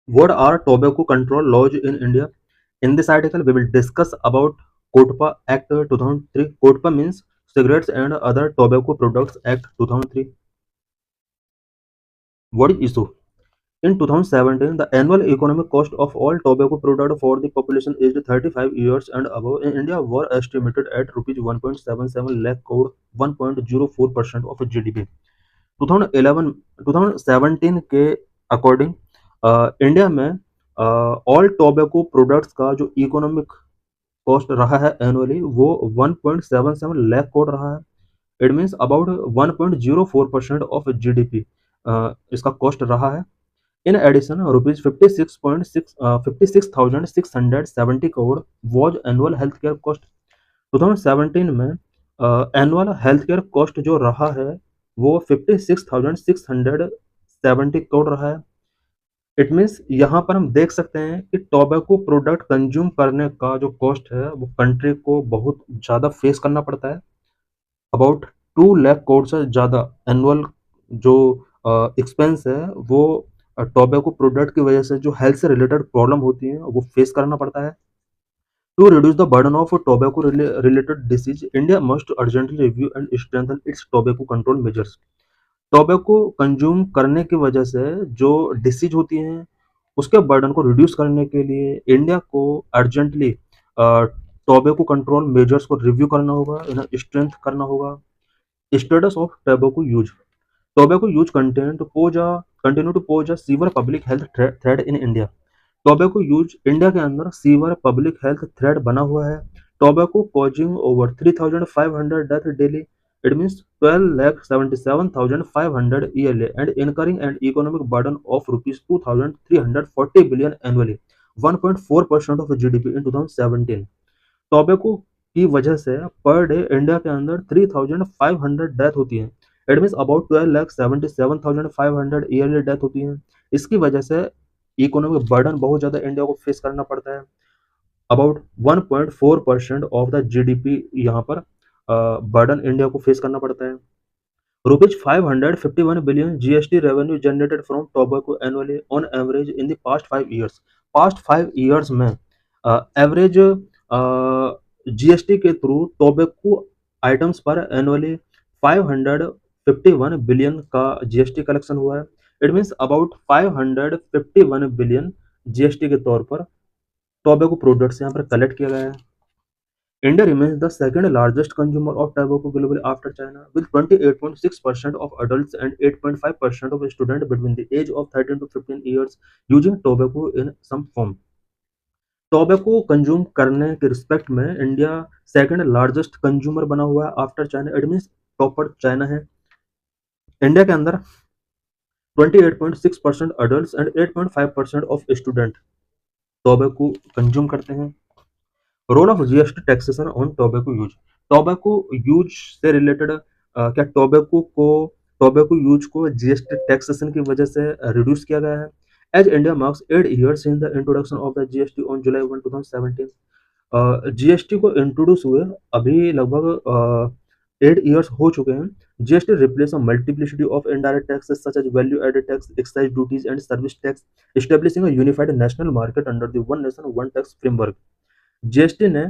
What are tobacco control laws in India? In this article, we will discuss about COTPA Act 2003. COTPA means Cigarettes and Other Tobacco Products Act 2003. What is issue? In 2017, the annual economic cost of all tobacco products for the population aged 35 years and above in India were estimated at rupees 1.77 lakh crore, 1.04% of GDP. 2011 2017 के according India में all tobacco products का जो economic cost रहा है annually वो 1.77 लाख करोड़ रहा है। It means about 1.04% of GDP इसका कॉस्ट रहा है। In addition rupees 56,670 crore was annual health care cost. 2017 में एनुअल हेल्थ केयर कॉस्ट जो रहा है वो 56,670 करोड़ रहा है। इट मीन्स यहाँ पर हम देख सकते हैं कि टोबैको प्रोडक्ट कंज्यूम करने का जो कॉस्ट है वो कंट्री को बहुत ज़्यादा फेस करना पड़ता है। अबाउट 2 लाख करोड़ से ज़्यादा एनुअल जो एक्सपेंस है वो टोबैको प्रोडक्ट की वजह से जो हेल्थ से रिलेटेड प्रॉब्लम होती है वो फेस करना पड़ता है। To reduce the burden of tobacco-related disease, India must urgently review and strengthen its tobacco control measures. Tobacco consume करने की वजह से जो डिसीज होती हैं उसके बर्डन को रिड्यूस करने के लिए इंडिया को अर्जेंटली टोबैको कंट्रोल मेजर्स को रिव्यू करना होगा, इन्हें स्ट्रेंथ करना होगा। Status of tobacco use. Tobacco use continue to pose a severe public health threat in India. Tobacco use India के अंदर सीवर पब्लिक हेल्थ थ्रेट बना हुआ है। Tobacco causing over 3,500 death daily. It means 12,77,500 yearly and incurring and economic burden of rupees 2,340 billion annually, 1.4% of GDP in 2017। Tobacco की वजह से per day India के अंदर 3,500 डेथ होती है। It means about 12,77,500 yearly death होती है। इसकी वजह से इकोनॉमिक बर्डन बहुत ज़्यादा इंडिया को फेस करना पड़ता है। अबाउट 1.4% ऑफ द जीडीपी यहाँ पर बर्डन इंडिया को फेस करना पड़ता है। Rupees 551 billion GST revenue generated from tobacco annually on average in the past 5 years. Past 5 years में एवरेज जीएसटी के थ्रू टोबैको आइटम्स पर एनुअली 551 बिलियन का जीएसटी कलेक्शन हुआ है। It means about 551 billion GST के तौर पर टोबैको प्रोडक्ट्स यहाँ पर कलेक्ट किया गया है। India remains the second largest consumer of tobacco globally after China, with 28.6% of adults and 8.5% of students between the age of 13 to 15 years using tobacco in some form. Tobacco consume करने के respect में India second largest consumer बना हुआ है after China. It means topper China है। India के अंदर 28.6% adult and 8.5% of student tobacco consume करते हैं। Role of GST taxation on tobacco use. Tobacco use से रिलेटेड क्या टोबैको यूज को जीएसटी टैक्सेशन की वजह से रिड्यूस किया गया है। As India marks 8 years in the introduction of the GST on July 1 2017। GST को इंट्रोड्यूस हुए अभी लगभग 8 ईयर्स हो चुके हैं। GST replace a multiplicity of indirect taxes such as value added tax, excise duties and service tax, establishing a unified national market under the one nation one tax framework. GST ने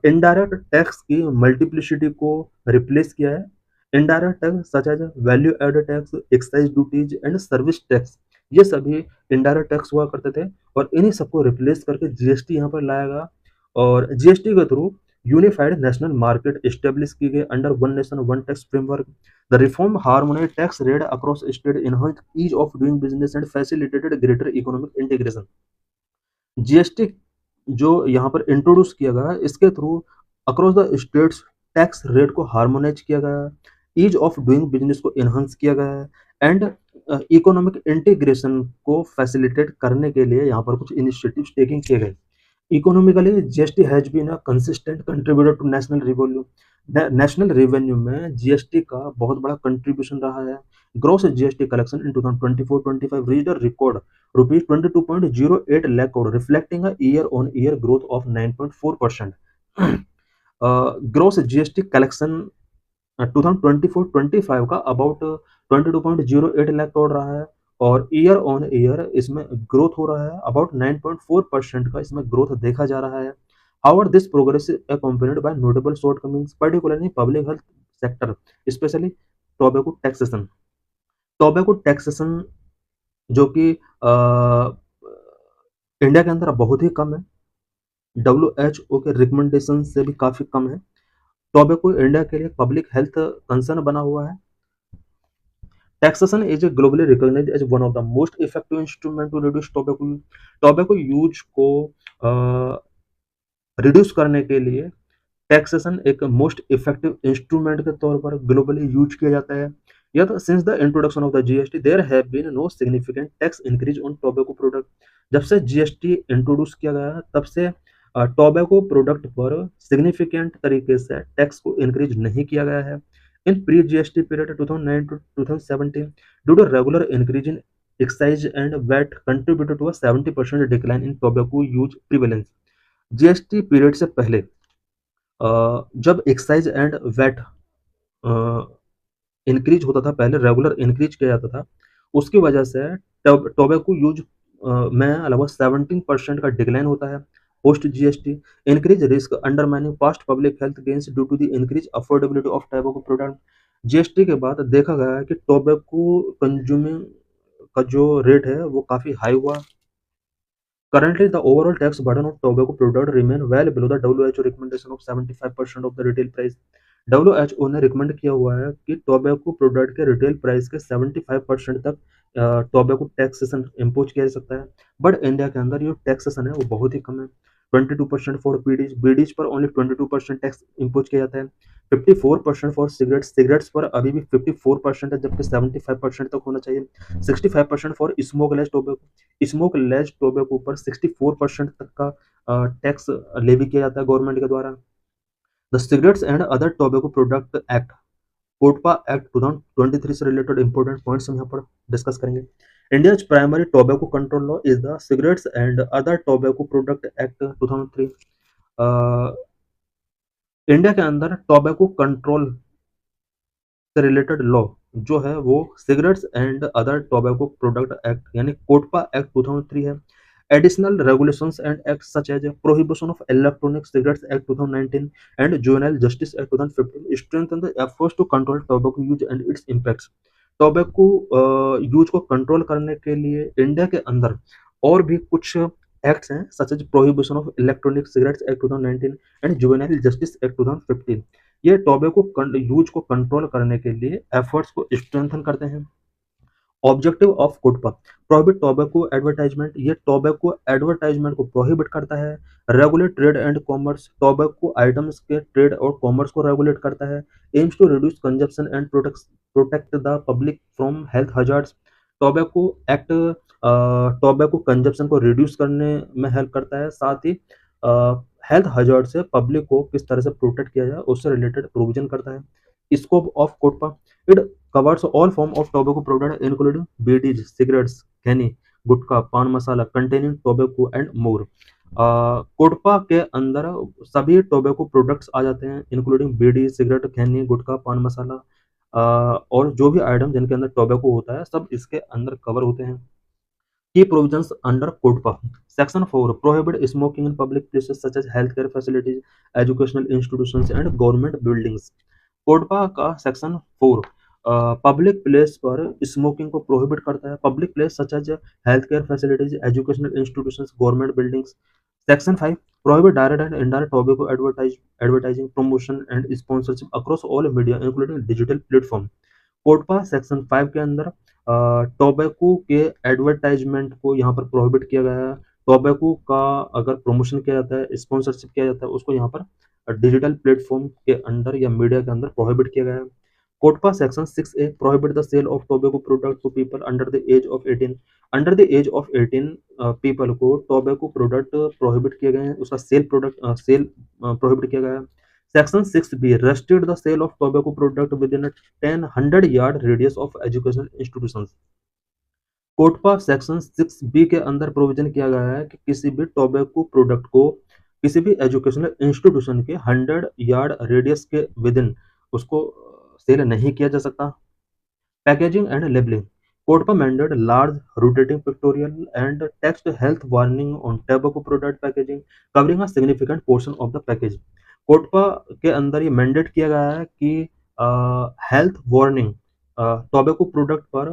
indirect tax की multiplicity को replace किया है। Indirect tax such as value added tax, excise duties and service tax, ये सभी indirect tax हुआ करते थे और इन्हीं सबको रिप्लेस करके जीएसटी यहाँ पर लाया गया और जीएसटी के through unified national market establish की गई under one nation one tax framework. The reform harmonise tax rate across state, enhanced ease of doing business and facilitated greater economic integration. GST जो यहाँ पर इंट्रोड्यूस किया गया इसके through across the states tax rate को harmonise किया गया, ease of doing business को इन्हांस किया गया है एंड इकोनॉमिक इंटीग्रेशन को फैसिलिटेट करने के लिए यहाँ पर कुछ इनिशिएटिव्स टेकिंग किए गए। Economically GST has been a consistent contributor to national revenue में जीएसटी का बहुत बड़ा कंट्रीब्यूशन रहा है। Gross GST collection in 2024-25 reached a record rupees 22.08 lakh crore, reflecting a year-on-year growth of 9.4%. Gross GST collection 2024-25 का about 22.08 lakh crore रहा है और ईयर ऑन ईयर इसमें ग्रोथ हो रहा है, अबाउट 9.4% का इसमें ग्रोथ देखा जा रहा है। However this progress is accompanied by notable shortcomings particularly public health sector, specially tobacco taxation. Tobacco taxation जो कि इंडिया के अंदर बहुत ही कम है, WHO के रिकमेंडेशन से भी काफ़ी कम है। टोबैको इंडिया के लिए पब्लिक हेल्थ कंसर्न बना हुआ है। Taxation is globally recognized as one of the most effective instrument to reduce tobacco use. Tobacco use को रिड्यूस करने के लिए टैक्सेशन एक मोस्ट इफेक्टिव इंस्ट्रूमेंट के तौर पर ग्लोबली यूज किया जाता है। Yet since the introduction of the GST there have been no significant tax increase on tobacco product. जब से जीएसटी इंट्रोड्यूस किया गया है तब से टोबैको प्रोडक्ट पर सिग्निफिकेंट तरीके से टैक्स को इंक्रीज नहीं किया गया है। इन pre GST period 2009 to 2017 due to regular increase in excise and VAT contributed to a 70% decline in tobacco use prevalence। GST period से पहले जब एक्साइज एंड वैट इंक्रीज होता था, पहले रेगुलर इंक्रीज किया जाता था, उसकी वजह से टोबैको यूज में लगभग 17% का डिक्लाइन होता है post GST. Increase risk undermining past public health gains due to the increase affordability of tobacco product. GST के बाद देखा गया है कि टोबैको कंज्यूमिंग का जो रेट है वो काफ़ी हाई हुआ। Currently, the overall tax burden of tobacco product remain well below the WHO recommendation of 75% of the retail price। WHO ने रिकमेंड किया हुआ है कि टोबैको प्रोडक्ट के रिटेल प्राइस के 75% तक टोबैको टैक्सेशन इम्पोज किया जा सकता है। बट इंडिया के अंदर जो टैक्सेशन है वो बहुत ही कम है। 22% फॉर बीडीज, बीडीज पर ओनली 22% टैक्स इम्पोज किया जाता है। 54% फॉर सिगरेट्स, सिगरेट्स पर अभी भी 54% है जबकि 75% तक होना चाहिए। 65% for smokeless tobacco, smokeless tobacco पर 64% तक का टैक्स लेवी किया जाता है गवर्नमेंट के द्वारा। The cigarettes and other tobacco product act, COTPA act 2023 से रिलेटेड इंपॉर्टेंट पॉइंट्स हम यहाँ पर डिस्कस करेंगे। India's primary tobacco control law is the cigarettes and other tobacco product act 2003। India के अंदर टोबैको कंट्रोल से रिलेटेड लॉ जो है वो cigarettes and other tobacco product act यानी कोटपा एक्ट 2003 है। Additional regulations and act such as prohibition of electronic cigarettes act 2019 and juvenile justice act 2015 strengthen the efforts to control tobacco use and its impacts. Tobacco use को control करने के लिए India के अंदर और भी कुछ एक्ट्स हैं such as prohibition of electronic cigarettes act 2019 and juvenile justice act 2015। ये टोबैको यूज को कंट्रोल करने के लिए एफर्ट्स को स्ट्रेंथन करते हैं। Objective of COTPA prohibit tobacco advertisement, ये टोबैको एडवर्टाइजमेंट को प्रोहिबिट करता है। Regulate trade and commerce, tobacco items के ट्रेड और कॉमर्स को रेगुलेट करता है। Aims to reduce consumption and protect the public from health hazards. Tobacco act tobacco consumption को रिड्यूस करने में हेल्प करता है, साथ ही हेल्थ हजार्ड से पब्लिक को किस तरह से प्रोटेक्ट किया जाए उससे रिलेटेड प्रोविजन करता है। Scope of COTPA, it covers all form of tobacco product including bidis, cigarettes, khaini, gutkha, paan masala containing tobacco and more. COTPA के अंदर सभी टोबैको प्रोडक्ट्स आ जाते हैं इंक्लूडिंग बीडी, सिगरेट, खैनी, गुटखा, पान मसाला और जो भी आइटम जिनके अंदर टोबैको होता है सब इसके अंदर कवर होते हैं। Key provisions under CODPA. Section 4 prohibit smoking in public places such as healthcare facilities, educational institutions and government buildings. CODPA का सेक्शन 4 पब्लिक प्लेस पर स्मोकिंग को प्रोहिबिट करता है। Public place such as health care facilities, educational institutions, government buildings. Section 5 prohibit direct and indirect tobacco advertising, promotion and sponsorship across all media including digital platform. COTPA section 5 के अंदर tobacco के advertisement को यहाँ पर prohibit किया गया है। Tobacco का अगर प्रमोशन किया जाता है, स्पॉन्सरशिप किया जाता है, उसको यहाँ पर डिजिटल प्लेटफॉर्म के अंदर या मीडिया के अंदर प्रोहिबिट किया गया है। COTPA section 6A prohibit the sale of tobacco product to people under the age of 18। Under the age of 18 people को टोबैको प्रोडक्ट प्रोहिबिट किए गए हैं, उसका सेल प्रोहिबिट किया गया है। Section 6B restrict the sale of tobacco product within a 100-yard radius of educational institutions। COTPA section 6B के अंदर प्रोविजन किया गया है कि किसी भी टोबैको प्रोडक्ट को किसी भी एजुकेशनल इंस्टीट्यूशन के 100 यार्ड रेडियस के विदिन उसको सेल नहीं किया जा सकता। Packaging and labelling, CODPA mandated large rotating pictorial and text health warning on tobacco product packaging, covering a significant portion of the package. CODPA के अंदर ये मैंडेट किया गया है कि हेल्थ वार्निंग टोबैको प्रोडक्ट पर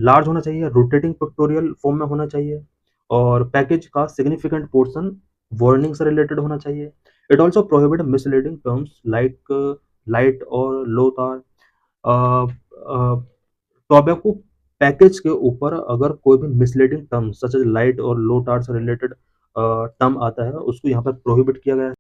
लार्ज होना चाहिए, रोटेटिंग पिक्टोरियल फॉर्म में होना चाहिए और पैकेज का सिग्निफिकेंट पोर्शन वार्निंग से रिलेटेड होना चाहिए। It also prohibit misleading terms like light और लो तार। टोबैको पैकेज के ऊपर अगर कोई भी misleading term such as light और लो टार से रिलेटेड टर्म आता है, उसको यहाँ पर प्रोहिबिट किया गया है।